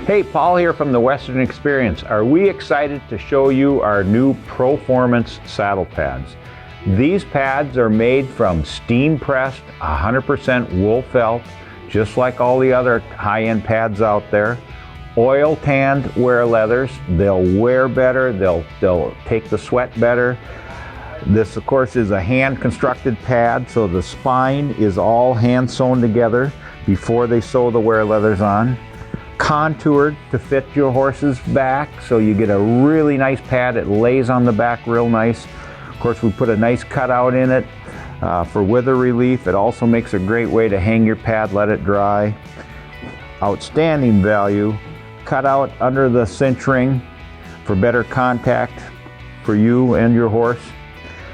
Hey, Paul here from the Western Experience. Are we excited to show you our new PROformance saddle pads? These pads are made from steam pressed, 100% wool felt, just like all the other high-end pads out there. Oil tanned wear leathers. They'll wear better, they'll take the sweat better. This of course is a hand constructed pad, so the spine is all hand sewn together before they sew the wear leathers on. Contoured to fit your horse's back, so you get a really nice pad. It lays on the back real nice. Of course, we put a nice cutout in it for wither relief. It also makes a great way to hang your pad, let it dry. Outstanding value. Cut out under the cinch ring for better contact for you and your horse.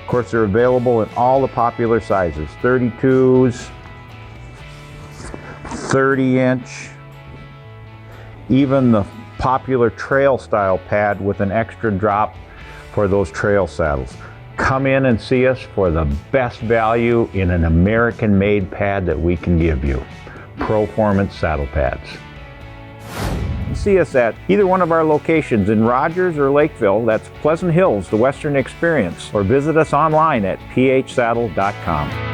Of course, they're available in all the popular sizes, 32s, 30-inch, even the popular trail style pad with an extra drop for those trail saddles. Come in and see us for the best value in an American-made pad that we can give you. PROformance saddle pads. See us at either one of our locations in Rogers or Lakeville. That's Pleasant Hills, the Western Experience. Or visit us online at phsaddle.com.